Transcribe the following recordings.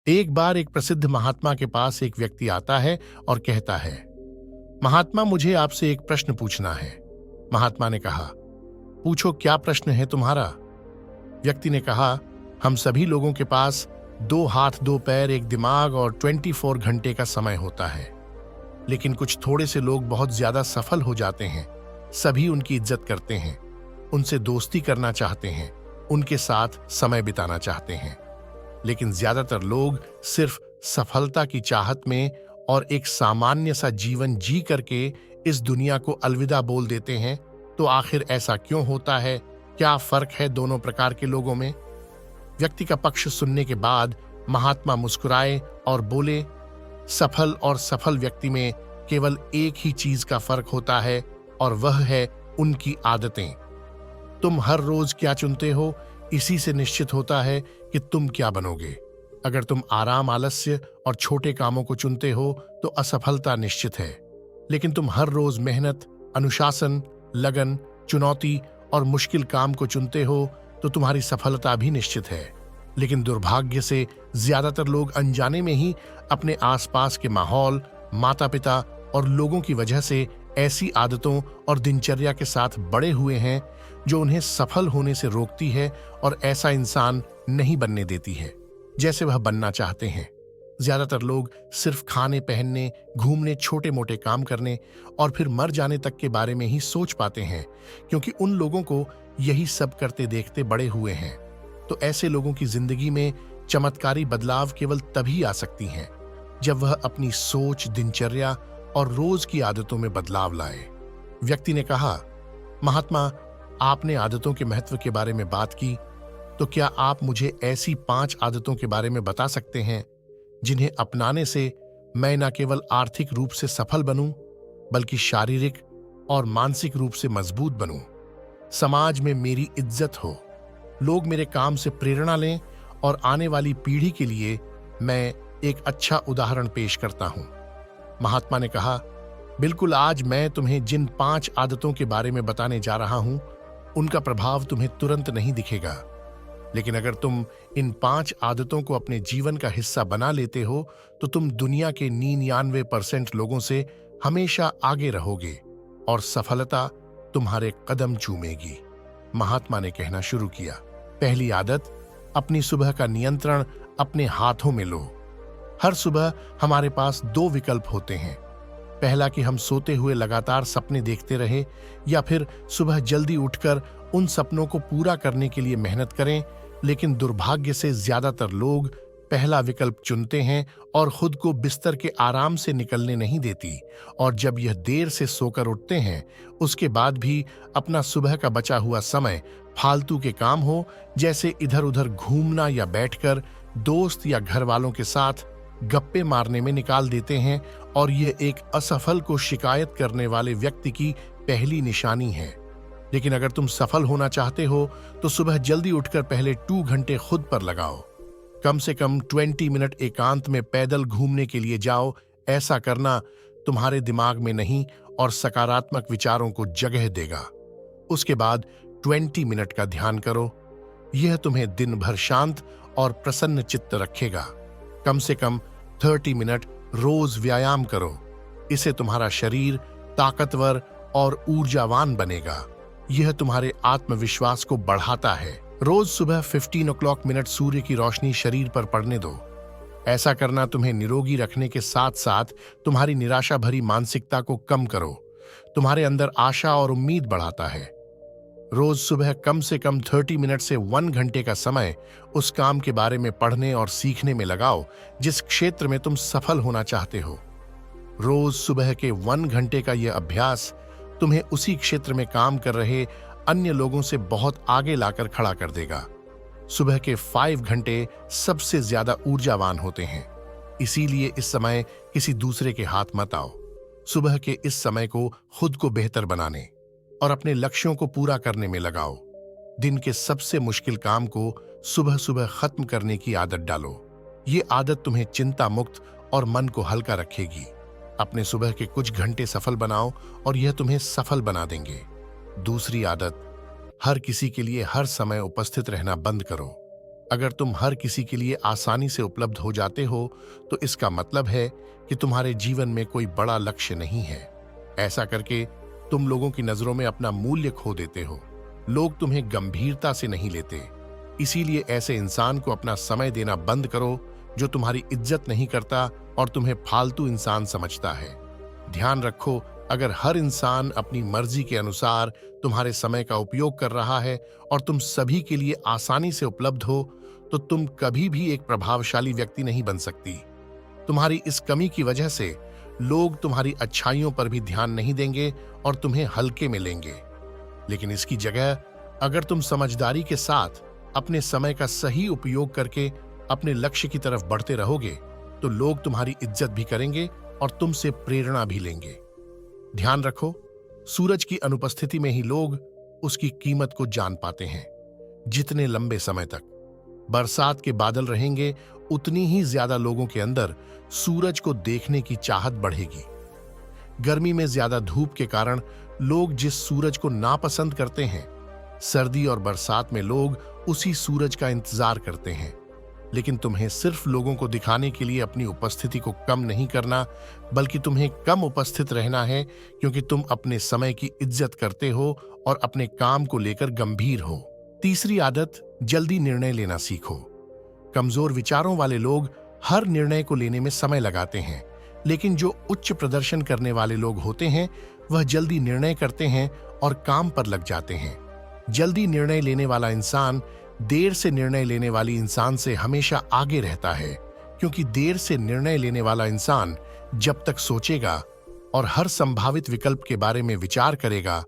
एक बार एक प्रसिद्ध महात्मा के पास एक व्यक्ति आता है और कहता है, महात्मा, मुझे आपसे एक प्रश्न पूछना है। महात्मा ने कहा, पूछो, क्या प्रश्न है तुम्हारा? व्यक्ति ने कहा, हम सभी लोगों के पास 2 हाथ 2 पैर, एक दिमाग और 24 घंटे का समय होता है, लेकिन कुछ थोड़े से लोग बहुत ज्यादा सफल हो जाते हैं। सभी उनकी इज्जत करते हैं, उनसे दोस्ती करना चाहते हैं, उनके साथ समय बिताना चाहते हैं, लेकिन ज्यादातर लोग सिर्फ सफलता की चाहत में और एक सामान्य सा जीवन जी करके इस दुनिया को अलविदा बोल देते हैं। तो आखिर ऐसा क्यों होता है? क्या फर्क है दोनों प्रकार के लोगों में? व्यक्ति का पक्ष सुनने के बाद महात्मा मुस्कुराए और बोले, सफल और सफल व्यक्ति में केवल एक ही चीज का फर्क होता है, और वह है उनकी आदतें। तुम हर रोज क्या चुनते हो, इसी से निश्चित होता है कि तुम क्या बनोगे। अगर तुम आराम, आलस्य और छोटे कामों को चुनते हो तो असफलता निश्चित है, लेकिन तुम हर रोज मेहनत, अनुशासन, लगन, चुनौती और मुश्किल काम को चुनते हो तो तुम्हारी सफलता भी निश्चित है। लेकिन दुर्भाग्य से ज्यादातर लोग अनजाने में ही अपने आसपास के माहौल, माता पिता और लोगों की वजह से ऐसी आदतों और दिनचर्या के साथ बड़े हुए हैं जो उन्हें सफल होने से रोकती है और ऐसा इंसान नहीं बनने देती है जैसे वह बनना चाहते हैं। ज्यादातर लोग सिर्फ खाने, पहनने, घूमने, छोटे मोटे काम करने और फिर मर जाने तक के बारे में ही सोच पाते हैं, क्योंकि उन लोगों को यही सब करते देखते बड़े हुए हैं। तो ऐसे लोगों की जिंदगी में चमत्कारी बदलाव केवल तभी आ सकती हैं जब वह अपनी सोच, दिनचर्या और रोज की आदतों में बदलाव लाए। व्यक्ति ने कहा, महात्मा, आपने आदतों के महत्व के बारे में बात की, तो क्या आप मुझे ऐसी 5 आदतों के बारे में बता सकते हैं जिन्हें अपनाने से मैं न केवल आर्थिक रूप से सफल बनूं, बल्कि शारीरिक और मानसिक रूप से मजबूत बनूं, समाज में मेरी इज्जत हो, लोग मेरे काम से प्रेरणा लें और आने वाली पीढ़ी के लिए मैं एक अच्छा उदाहरण पेश करता हूं। महात्मा ने कहा, बिल्कुल, आज मैं तुम्हें जिन 5 आदतों के बारे में बताने जा रहा हूं उनका प्रभाव तुम्हें तुरंत नहीं दिखेगा, लेकिन अगर तुम इन 5 आदतों को अपने जीवन का हिस्सा बना लेते हो तो तुम दुनिया के 99% लोगों से हमेशा आगे रहोगे और सफलता तुम्हारे कदम चूमेगी। महात्मा ने कहना शुरू किया, पहली आदत, अपनी सुबह का नियंत्रण अपने हाथों में लो। हर सुबह हमारे पास 2 विकल्प होते हैं। पहला कि हम सोते हुए लगातार सपने देखते रहे, या फिर सुबह जल्दी उठकर उन सपनों को पूरा करने के लिए मेहनत करें। लेकिन दुर्भाग्य से ज्यादातर लोग पहला विकल्प चुनते हैं और खुद को बिस्तर के आराम से निकलने नहीं देती, और जब यह देर से सोकर उठते हैं उसके बाद भी अपना सुबह का बचा हुआ समय फालतू के काम हो, जैसे इधर उधर घूमना या बैठकर दोस्त या घर वालों के साथ गप्पे मारने में निकाल देते हैं, और यह एक असफल को शिकायत करने वाले व्यक्ति की पहली निशानी है। लेकिन अगर तुम सफल होना चाहते हो तो सुबह जल्दी उठकर पहले 2 घंटे खुद पर लगाओ। कम से कम 20 मिनट एकांत में पैदल घूमने के लिए जाओ। ऐसा करना तुम्हारे दिमाग में नहीं और सकारात्मक विचारों को जगह देगा। उसके बाद 20 मिनट का ध्यान करो। यह तुम्हें दिन भर शांत और प्रसन्न चित्त रखेगा। कम से कम 30 मिनट रोज व्यायाम करो। इससे तुम्हारा शरीर ताकतवर और ऊर्जावान बनेगा। यह तुम्हारे आत्मविश्वास को बढ़ाता है। रोज सुबह 15 मिनट सूर्य की रोशनी शरीर पर पड़ने दो। ऐसा करना तुम्हें निरोगी रखने के साथ साथ तुम्हारी निराशा भरी मानसिकता को कम करो, तुम्हारे अंदर आशा और उम्मीद बढ़ाता है। रोज सुबह कम से कम 30 मिनट से 1 घंटे का समय उस काम के बारे में पढ़ने और सीखने में लगाओ जिस क्षेत्र में तुम सफल होना चाहते हो। रोज सुबह के 1 घंटे का यह अभ्यास तुम्हें उसी क्षेत्र में काम कर रहे अन्य लोगों से बहुत आगे लाकर खड़ा कर देगा। सुबह के 5 घंटे सबसे ज्यादा ऊर्जावान होते हैं, इसीलिए इस समय किसी दूसरे के हाथ मत आओ। सुबह के इस समय को खुद को बेहतर बनाने और अपने लक्ष्यों को पूरा करने में लगाओ। दिन के सबसे मुश्किल काम को सुबह सुबह खत्म करने की आदत डालो। ये आदत तुम्हें चिंता मुक्त और मन को हल्का रखेगी। अपने सुबह के कुछ घंटे सफल बनाओ और यह तुम्हें सफल बना देंगे। दूसरी आदत, हर किसी के लिए हर समय उपस्थित रहना बंद करो। अगर तुम हर किसी के लिए आसानी से उपलब्ध हो जाते हो तो इसका मतलब है कि तुम्हारे जीवन में कोई बड़ा लक्ष्य नहीं है। ऐसा करके तुम लोगों की नजरों में अपना मूल्य खो देते हो। लोग तुम्हें गंभीरता से नहीं लेते। इसीलिए ऐसे इंसान को अपना समय देना बंद करो जो तुम्हारी इज्जत नहीं करता और तुम्हें फालतू इंसान समझता है। ध्यान रखो, अगर हर इंसान अपनी मर्जी के अनुसार तुम्हारे समय का उपयोग कर रहा है और तुम सभी के लिए आसानी से उपलब्ध हो तो तुम कभी भी एक प्रभावशाली व्यक्ति नहीं बन सकती। तुम्हारी इस कमी की वजह से लोग तुम्हारी अच्छाइयों पर भी ध्यान नहीं देंगे और तुम्हें हल्के में लेंगे। लेकिन इसकी जगह अगर तुम समझदारी के साथ अपने समय का सही उपयोग करके अपने लक्ष्य की तरफ बढ़ते रहोगे तो लोग तुम्हारी इज्जत भी करेंगे और तुमसे प्रेरणा भी लेंगे। ध्यान रखो, सूरज की अनुपस्थिति में ही लोग उसकी कीमत को जान पाते हैं। जितने लंबे समय तक बरसात के बादल रहेंगे उतनी ही ज्यादा लोगों के अंदर सूरज को देखने की चाहत बढ़ेगी। गर्मी में ज्यादा धूप के कारण लोग जिस सूरज को नापसंद करते हैं, सर्दी और बरसात में लोग उसी सूरज का इंतजार करते हैं। लेकिन तुम्हें सिर्फ लोगों को दिखाने के लिए अपनी उपस्थिति को कम नहीं करना, बल्कि तुम्हें कम उपस्थित रहना है, क्योंकि तुम अपने समय की इज्जत करते हो और अपने काम को लेकर गंभीर हो। तीसरी आदत, जल्दी निर्णय लेना सीखो। कमजोर विचारों वाले लोग हर निर्णय को लेने में समय लगाते हैं, लेकिन जो उच्च प्रदर्शन करने वाले लोग होते हैं वह जल्दी निर्णय करते हैं और काम पर लग जाते हैं। जल्दी निर्णय लेने वाला इंसान देर से निर्णय लेने वाली इंसान से हमेशा आगे रहता है, क्योंकि देर से निर्णय लेने वाला इंसान जब तक सोचेगा और हर संभावित विकल्प के बारे में विचार करेगा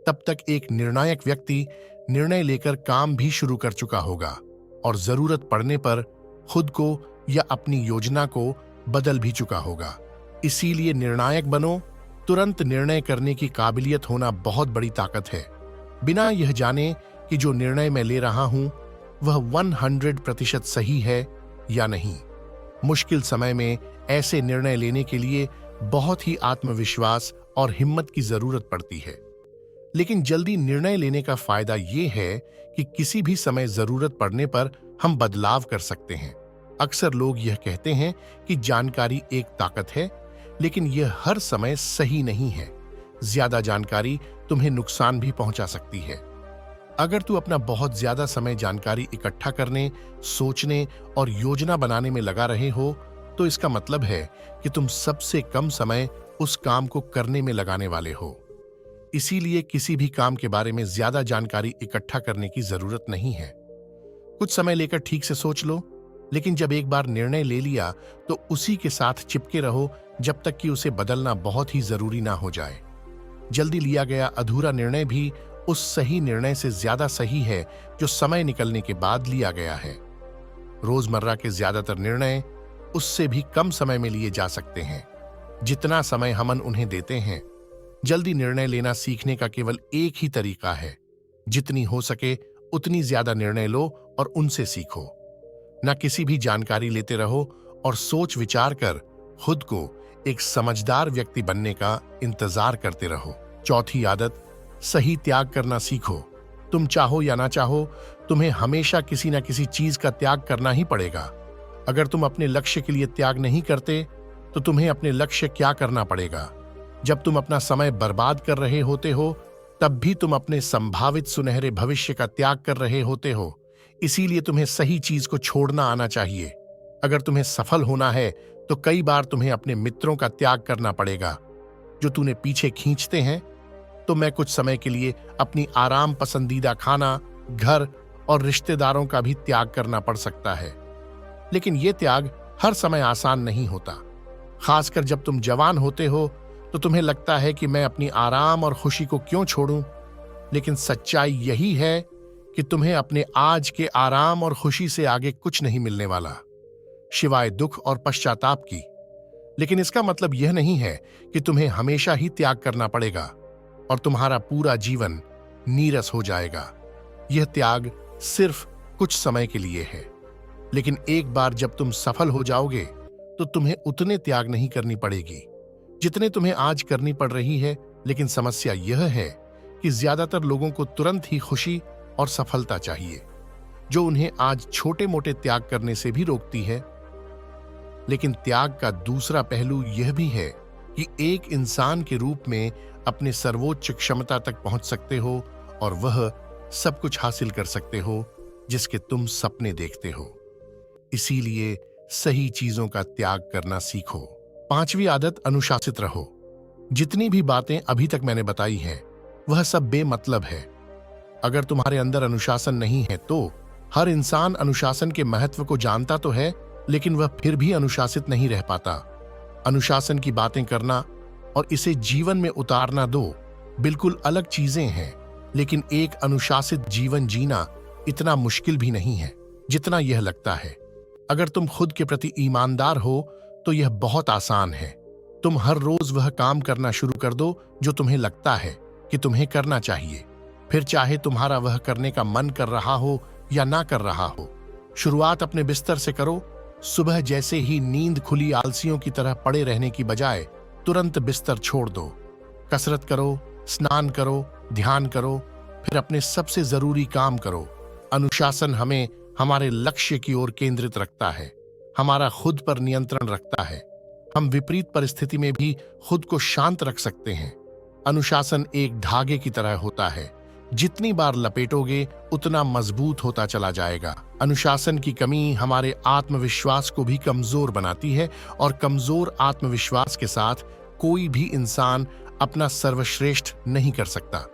तब तक एक निर्णायक व्यक्ति निर्णय लेकर काम भी शुरू कर चुका होगा और जरूरत पड़ने पर खुद को या अपनी योजना को बदल भी चुका होगा। इसीलिए निर्णायक बनो। तुरंत निर्णय करने की काबिलियत होना बहुत बड़ी ताकत है, बिना यह जाने कि जो निर्णय मैं ले रहा हूं वह 100% सही है या नहीं। मुश्किल समय में ऐसे निर्णय लेने के लिए बहुत ही आत्मविश्वास और हिम्मत की जरूरत पड़ती है। लेकिन जल्दी निर्णय लेने का फायदा ये है कि किसी भी समय जरूरत पड़ने पर हम बदलाव कर सकते हैं। अक्सर लोग यह कहते हैं कि जानकारी एक ताकत है, लेकिन यह हर समय सही नहीं है। ज्यादा जानकारी तुम्हें नुकसान भी पहुंचा सकती है। अगर तू अपना बहुत ज्यादा समय जानकारी इकट्ठा करने, सोचने और योजना बनाने में लगा रहे हो तो इसका मतलब है कि तुम सबसे कम समय उस काम को करने में लगाने वाले हो। इसीलिए किसी भी काम के बारे में ज्यादा जानकारी इकट्ठा करने की जरूरत नहीं है। कुछ समय लेकर ठीक से सोच लो, लेकिन जब एक बार निर्णय ले लिया तो उसी के साथ चिपके रहो जब तक कि उसे बदलना बहुत ही जरूरी ना हो जाए। जल्दी लिया गया अधूरा निर्णय भी उस सही निर्णय से ज्यादा सही है जो समय निकलने के बाद लिया गया है। रोजमर्रा के ज्यादातर निर्णय उससे भी कम समय में लिए जा सकते हैं जितना समय हम उन्हें देते हैं। जल्दी निर्णय लेना सीखने का केवल एक ही तरीका है, जितनी हो सके उतनी ज्यादा निर्णय लो और उनसे सीखो। न किसी भी जानकारी लेते रहो और सोच विचार कर खुद को एक समझदार व्यक्ति बनने का इंतजार करते रहो। चौथी आदत, सही त्याग करना सीखो। तुम चाहो या ना चाहो, तुम्हें हमेशा किसी न किसी चीज का त्याग करना ही पड़ेगा। अगर तुम अपने लक्ष्य के लिए त्याग नहीं करते तो तुम्हें अपने लक्ष्य क्या करना पड़ेगा। जब तुम अपना समय बर्बाद कर रहे होते हो तब भी तुम अपने संभावित सुनहरे भविष्य का त्याग कर रहे होते हो। इसीलिए तुम्हें सही चीज को छोड़ना आना चाहिए। अगर तुम्हें सफल होना है तो कई बार तुम्हें अपने मित्रों का त्याग करना पड़ेगा जो तूने पीछे खींचते हैं। तो मैं कुछ समय के लिए अपनी आराम पसंदीदा खाना, घर और रिश्तेदारों का भी त्याग करना पड़ सकता है। लेकिन यह त्याग हर समय आसान नहीं होता। खासकर जब तुम जवान होते हो तो तुम्हें लगता है कि मैं अपनी आराम और खुशी को क्यों छोड़ूं। लेकिन सच्चाई यही है कि तुम्हें अपने आज के आराम और खुशी से आगे कुछ नहीं मिलने वाला, सिवाय दुख और पश्चाताप की। लेकिन इसका मतलब यह नहीं है कि तुम्हें हमेशा ही त्याग करना पड़ेगा और तुम्हारा पूरा जीवन नीरस हो जाएगा। यह त्याग सिर्फ कुछ समय के लिए है, लेकिन एक बार जब तुम सफल हो जाओगे तो तुम्हें उतने त्याग नहीं करनी पड़ेगी जितने तुम्हें आज करनी पड़ रही है। लेकिन समस्या यह है कि ज्यादातर लोगों को तुरंत ही खुशी और सफलता चाहिए। जो उन्हें आज छोटे मोटे त्याग करने से भी रोकती है। लेकिन त्याग का दूसरा पहलू यह भी है कि एक इंसान के रूप में अपने सर्वोच्च क्षमता तक पहुंच सकते हो और वह सब कुछ हासिल कर सकते हो जिसके तुम सपने देखते हो। इसीलिए सही चीजों का त्याग करना सीखो। पांचवी आदत, अनुशासित रहो। जितनी भी बातें अभी तक मैंने बताई हैं वह सब बेमतलब है। अगर तुम्हारे अंदर अनुशासन नहीं है तो हर इंसान अनुशासन के महत्व को जानता तो है, लेकिन वह फिर भी अनुशासित नहीं रह पाता। अनुशासन की बातें करना और इसे जीवन में उतारना दो बिल्कुल अलग चीजें हैं, लेकिन एक अनुशासित जीवन जीना इतना मुश्किल भी नहीं है जितना यह लगता है। अगर तुम खुद के प्रति ईमानदार हो तो यह बहुत आसान है। तुम हर रोज वह काम करना शुरू कर दो जो तुम्हें लगता है कि तुम्हें करना चाहिए, फिर चाहे तुम्हारा वह करने का मन कर रहा हो या ना कर रहा हो। शुरुआत अपने बिस्तर से करो। सुबह जैसे ही नींद खुली आलसियों की तरह पड़े रहने की बजाय तुरंत बिस्तर छोड़ दो। कसरत करो, स्नान करो, ध्यान करो, फिर अपने सबसे जरूरी काम करो। अनुशासन हमें हमारे लक्ष्य की ओर केंद्रित रखता है, हमारा खुद पर नियंत्रण रखता है। हम विपरीत परिस्थिति में भी खुद को शांत रख सकते हैं। अनुशासन एक धागे की तरह होता है, जितनी बार लपेटोगे उतना मजबूत होता चला जाएगा। अनुशासन की कमी हमारे आत्मविश्वास को भी कमजोर बनाती है और कमजोर आत्मविश्वास के साथ कोई भी इंसान अपना सर्वश्रेष्ठ नहीं कर सकता।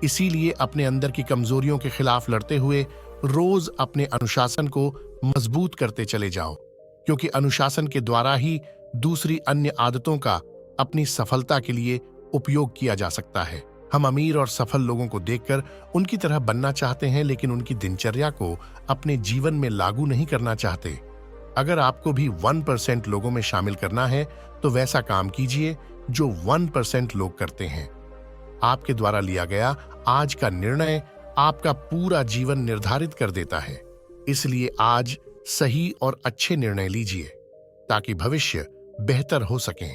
इसीलिए अपने अंदर की कमजोरियों के खिलाफ लड़ते हुए रोज अपने अनुशासन को मजबूत करते चले जाओ, क्योंकि अनुशासन के द्वारा ही दूसरी अन्य आदतों का अपनी सफलता के लिए उपयोग किया जा सकता है। हम अमीर और सफल लोगों को देखकर उनकी तरह बनना चाहते हैं, लेकिन उनकी दिनचर्या को अपने जीवन में लागू नहीं करना चाहते। अगर आपको भी 1% लोगों में शामिल करना है तो वैसा काम कीजिए जो 1% लोग करते हैं। आपके द्वारा लिया गया आज का निर्णय आपका पूरा जीवन निर्धारित कर देता है। इसलिए आज सही और अच्छे निर्णय लीजिए ताकि भविष्य बेहतर हो सके।